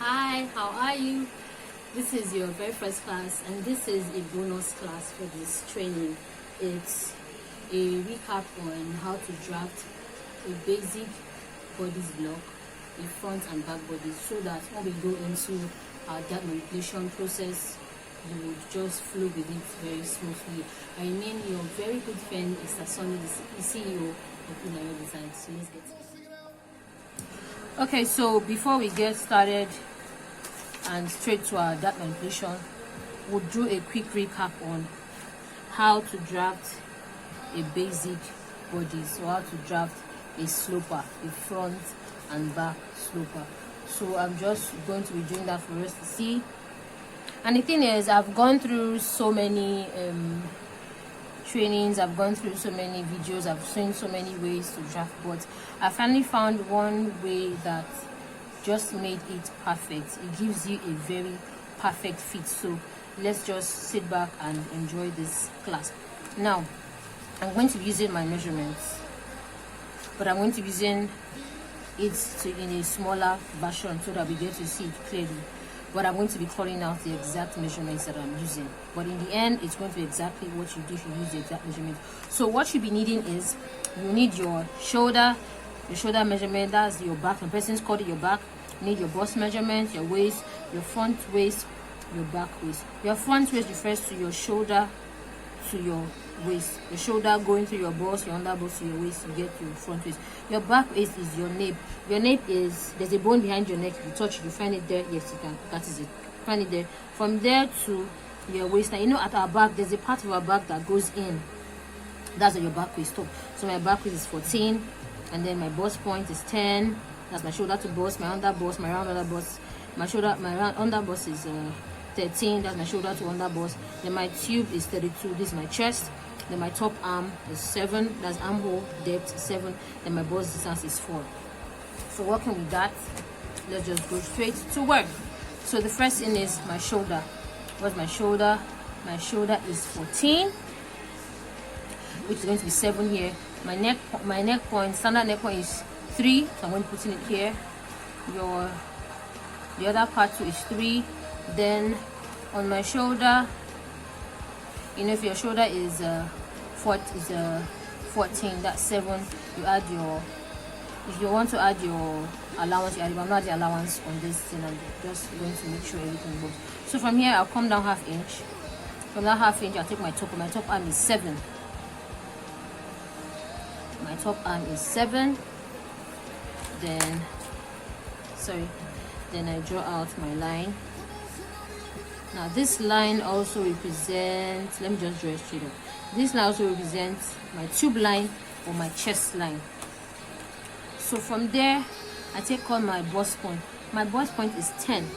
Hi, how are you? This is your very first class, and this is a bonus class for this training. It's a recap on how to draft a basic bodice block, a front and back bodice, so that when we go into our dart manipulation process, you would just flow with it very smoothly. I remain your very good friend, Mr. Sonny, the CEO of Inayo Design. So let's get started. Okay, so before we get started and straight to our dart manipulation, we'll do a quick recap on how to draft a basic bodice, or how to draft a sloper, a front and back sloper. So I'm just going to be doing that for us to see. And the thing is, I've gone through so many trainings, I've gone through so many videos, I've seen so many ways to draft, but I finally found one way that just made it perfect. It gives you a very perfect fit. So let's just sit back and enjoy this class. Now I'm going to be using my measurements, but I'm going to be using it in a smaller version so that we get to see it clearly. But I'm going to be calling out the exact measurements that I'm using. But in the end, it's going to be exactly what you do if you use the exact measurement. So what you'll be needing is, you need your shoulder measurement, that's your back. When person's called it your back, you need your bust measurement, your waist, your front waist, your back waist. Your front waist refers to your shoulder to your waist. Your shoulder going through your bust, your under bust to your waist, you get your front waist. Your back waist is your nape. Your nape is, there's a bone behind your neck. If you touch it, you find it there. Yes, you can. That is it. Find it there. From there to your waist. Now, you know, at our back, there's a part of our back that goes in. That's your back waist top. So my back waist is 14, and then my bust point is 10. That's my shoulder to bust, my under bust, my round under bust. My round under bust is 13. That's my shoulder to under bust. Then my tube is 32. This is my chest. Then my top arm is 7. That's armhole depth 7. Then my bust distance is 4. So working with that, let's just go straight to work. So the first thing is my shoulder. What's my shoulder? My shoulder is 14, which is going to be 7 here. My neck point, standard neck point is 3, so I'm going to put it here. The other part too is 3. Then on my shoulder, you know, if your shoulder is 14, that's 7. You add your, if you want to add your allowance, you add. I'm not the allowance on this thing. I'm just going to make sure everything works. So from here, I'll come down ½ inch. From that ½ inch, I'll take my top. My top arm is 7. My top arm is 7. Then I draw out my line. Now this line also represents, let me just draw it straight up. This line also represents my tube line or my chest line. So from there, I take on my bust point. My bust point is 10.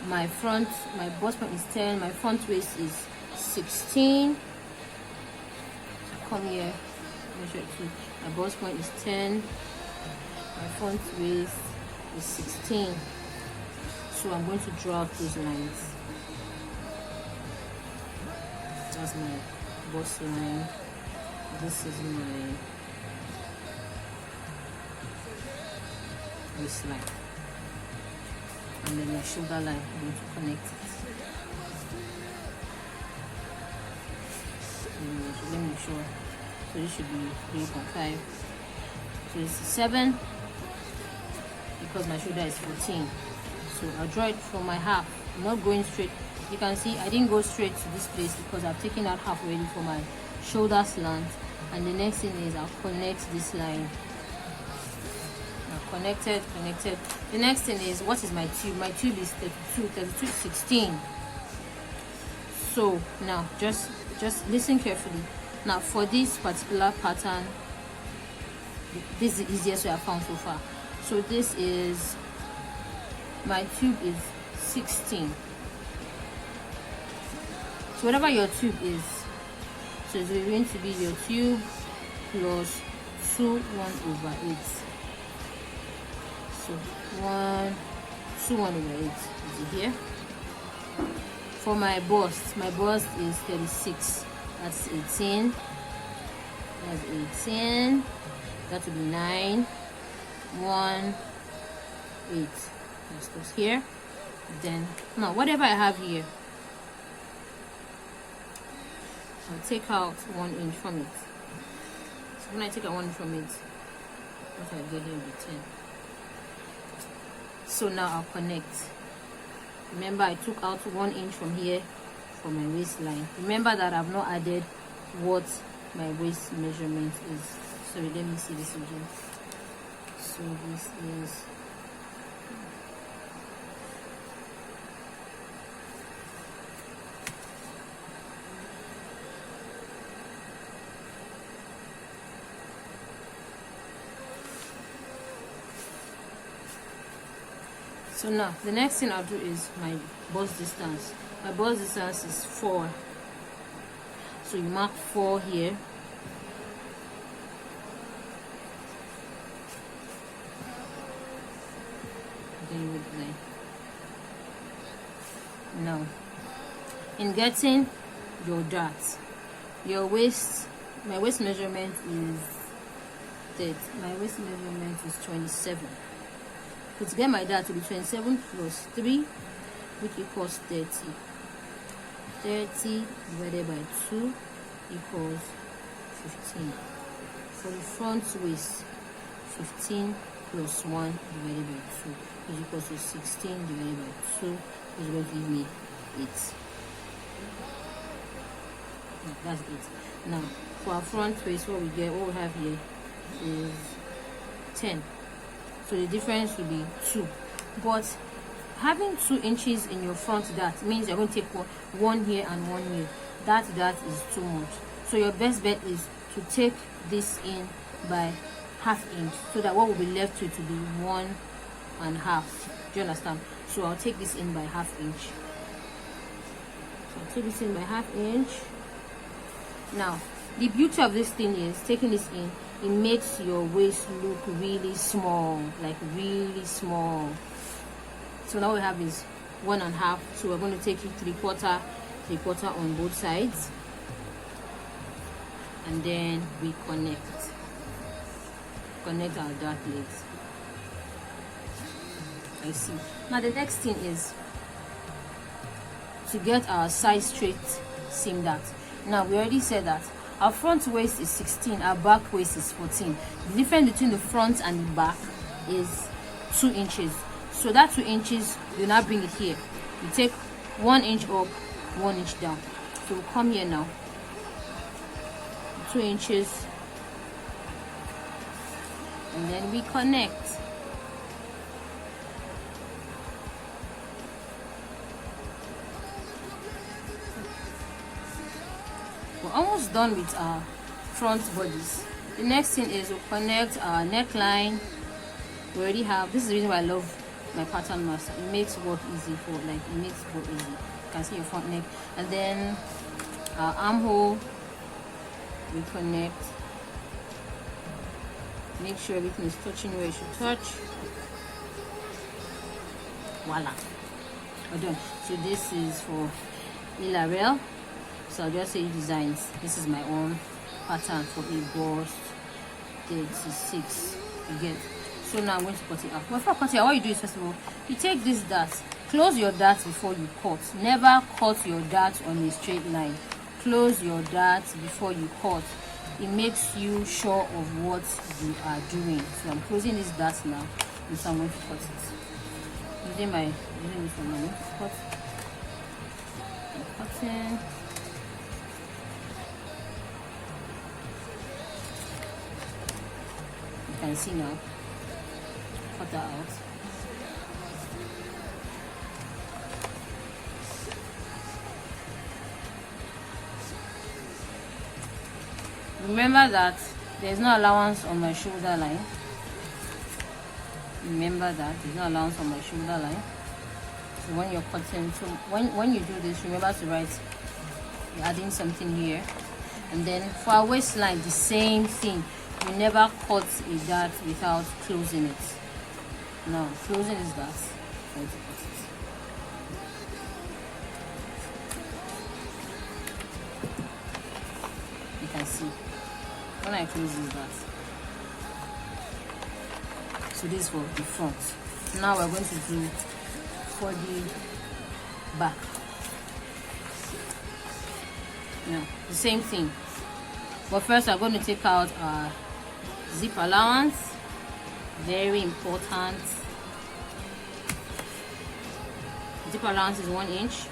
My bust point is 10. My front waist is 16. Come here, measure it too. My bust point is 10. My front waist is 16. So I'm going to draw out those lines. That's my bust line. This is my waist line. And then my shoulder line, I'm going to connect it. Let me make sure. So this should be 3.5. So this is 7, because my shoulder is 14. So I'll draw it from my half. I'm not going straight. You can see I didn't go straight to this place because I've taken out half already for my shoulder slant. And the next thing is I'll connect this line. Now connected. The next thing is, what is my tube? My tube is 32, 16. So now just listen carefully. Now for this particular pattern, this is the easiest way I found so far. So this is, my tube is 16. So whatever your tube is, so it's going to be your tube plus 1/8. So 1/8 is here. For my bust is 36. That's 18. That's 18. That will be 9, 1, 8. This goes here. Then now whatever I have here, I'll take out 1 inch from it. So when I take out 1 inch from it, what I get here will be 10. So now I'll connect. Remember, I took out 1 inch from here for my waistline. Remember that I've not added what my waist measurement is. Sorry, let me see this again. So this is so now the next thing I'll do is my bust distance. My bust distance is 4. So you mark 4 here. Then you would line. Now, in getting your dart, your waist, my waist measurement is that my waist measurement is 27. So to get my dart to be 27 plus 3, which equals 30. 30 divided by 2 equals 15. For the front waist, 15 plus 1 divided by 2 is equals to 16 divided by 2 is going to give me 8. Yeah, that's 8. Now, for our front waist, what we have here is 10. So the difference will be 2. But having 2 inches in your front dart means you're going to take one here and 1 here. That is too much. So your best bet is to take this in by ½ inch, so that what will be left with will be 1.5. Do you understand? So I'll take this in by ½ inch. So I'll take this in by ½ inch. Now, the beauty of this thing is taking this in, it makes your waist look really small, like really small. So now we have is 1.5. So we're going to take it 3/4 on both sides, and then we connect our dart legs. I see. Now the next thing is to get our side straight seam dart. Now we already said that our front waist is 16, our back waist is 14. The difference between the front and the back is 2 inches. So that 2 inches, you now bring it here. You take 1 inch up, 1 inch down. So we'll come here now. 2 inches, and then we connect. We're almost done with our front bodies. The next thing is we'll connect our neckline. We already have, this is the reason why I love my pattern master. It makes work easy for, like, it makes work easy. You can see your front neck. And then our armhole, we connect. Make sure everything is touching where it should touch. Voila, we're done. So this is for Ilarel. So I'll just say designs. This is my own pattern for a bust 36. You get. So now I'm going to cut it out. But before cutting out, what you do is, first of all, you take this dart. Close your dart before you cut. Never cut your dart on a straight line. Close your dart before you cut. It makes you sure of what you are doing. So I'm closing this dart now, and so I'm going to cut it. Using this one, I'm going to cut. I'm cutting. You can see now. Cut that out. Remember that there's no allowance on my shoulder line. Remember that there's no allowance on my shoulder line. So when you're cutting, so when you do this, remember to write, you're adding something here. And then for our waistline, the same thing. You never cut a dart without closing it. Now, closing is that. Try to cut it. You can see when I close this dart. So this is for the front. Now we're going to do for the back. Now the same thing, but first I'm going to take out our zip allowance. Very important. Zip allowance is 1 inch.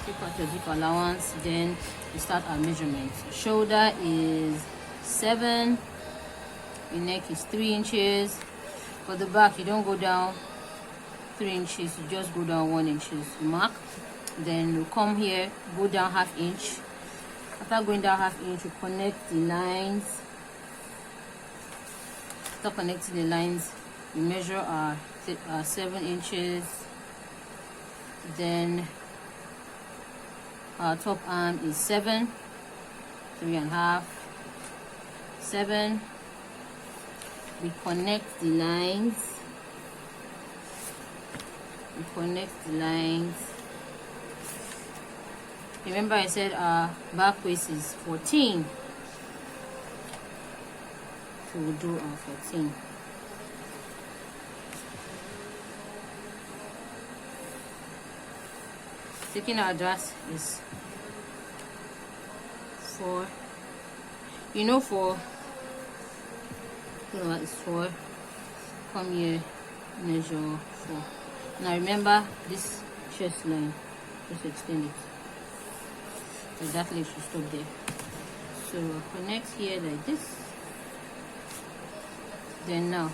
Take out your zip allowance, then we start our measurement. Shoulder is 7, your neck is 3 inches. For the back, you don't go down 3 inches, you just go down 1 inch. Mark. Then you come here, go down ½ inch. After going down ½ inch, you connect the lines. After connecting the lines, we measure our 7 inches. Then our top arm is 7, 3.5, 7. We connect the lines. Remember I said our back waist is 14. So we'll do our 14. Taking our dress is 4. You know 4. You know what is 4. Come here, measure 4. Now remember this chest line. Just extend it. Exactly, should stop there. So connect here like this. Then now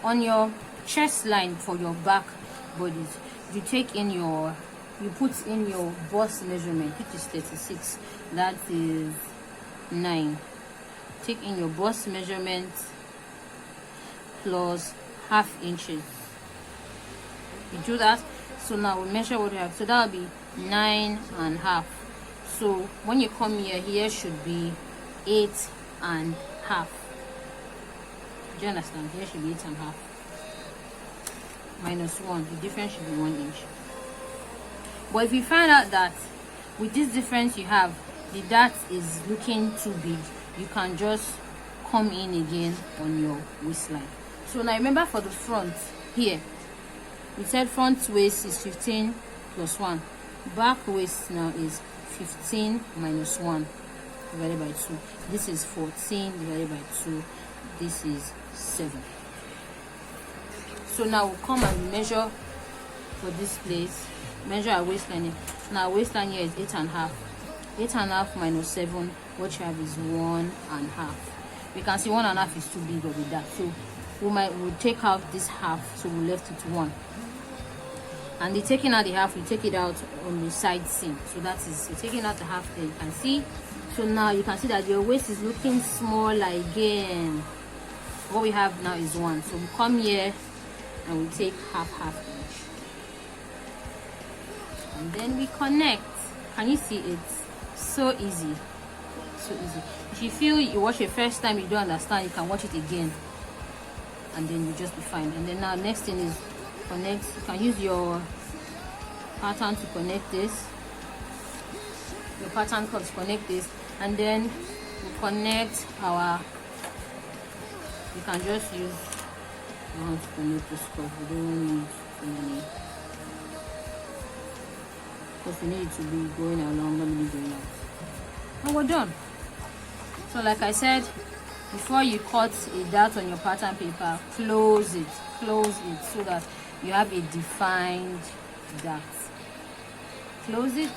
on your chest line for your back bodies, you put in your bust measurement, which is 36. That is 9. Take in your bust measurement plus ½ inches. You do that. So now we measure what we have. So that will be 9.5. So when you come here should be 8.5. Do you understand? Here should be 8.5. Minus 1. The difference should be 1 inch. But if you find out that with this difference you have, the dart is looking too big, you can just come in again on your waistline. So now remember for the front here, we said front waist is 15 plus 1. Back waist now is 15 minus 1 divided by 2. This is 14 divided by 2. This is 7. So now we'll come and measure for this place. Measure our waistline here. Now waistline here is 8.5. 8.5 minus 7, what you have is 1.5. We can see 1.5 is too big of a dart. So we'll take out this half, so we left it 1. And the taking out the half, we take it out on the side seam. So that is, so taking out the half there, you can see. So now you can see that your waist is looking smaller again. What we have now is 1. So we come here and we take half inch. And then we connect. Can you see it? So easy. So easy. If you feel you watch it first time, you don't understand, you can watch it again. And then you'll just be fine. And then now next thing is connect. You can use your pattern to connect this. Your pattern cup to connect this. And then we connect our, you can just use one to connect this cup. We don't need too many. Because we need it to be going along, not really going out. And we're done. So like I said, before you cut a dart on your pattern paper, close it so that you have a defined dart. Close it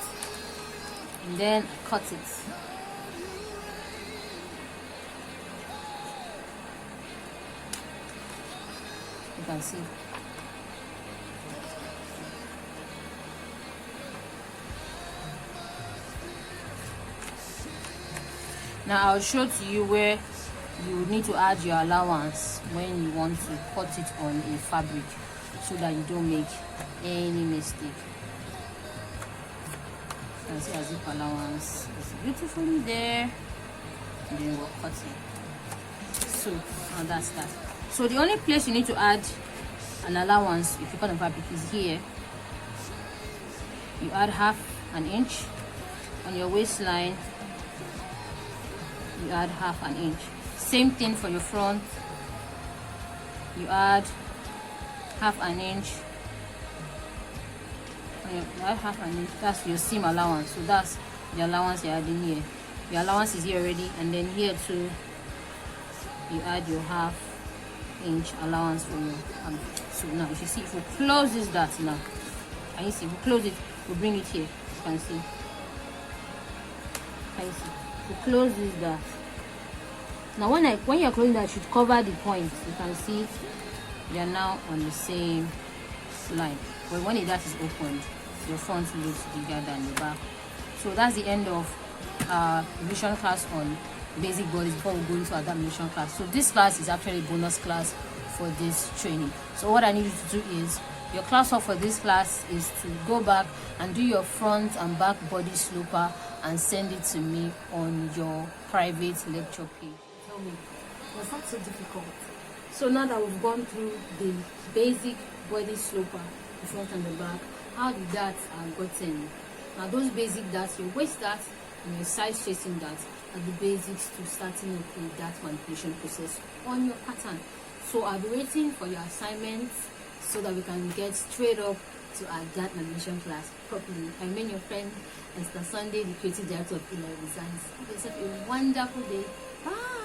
and then cut it. You can see. Now I'll show to you where you need to add your allowance when you want to cut it on a fabric, so that you don't make any mistake. You can see our zip allowance is beautifully there, and then we're cutting. So now that's that. So the only place you need to add an allowance if you cut on fabric is here. You add ½ inch on your waistline. You add ½ inch. Same thing for your front. You add half an inch. That half an inch, that's your seam allowance. So that's the allowance you're adding here. Your allowance is here already, and then here too you add your half inch allowance for your so now if you see, if we close this dart now, can you see? We close it, we bring it here, you can see. Can you see? We close this dart. Now when you're closing that, you should cover the points. You can see you're now on the same line. But when the dart is opened, your front looks bigger than the back. So that's the end of revision class on basic bodies before we go into our adaptation class. So this class is actually a bonus class for this training. So what I need you to do is, your class work for this class is to go back and do your front and back body sloper and send it to me on your private lecture page. Tell me, was that so difficult? So now that we've gone through the basic body sloper, the front and the back, how the darts are gotten. Now those basic darts, your waist darts and your side chasing darts are the basics to starting with the dart manipulation process on your pattern. So I'll be waiting for your assignments so that we can get straight up to our dart manipulation class properly. I remain your friend, Esther Sunday, the creative director of Eli Designs. Have yourself a wonderful day. Bye.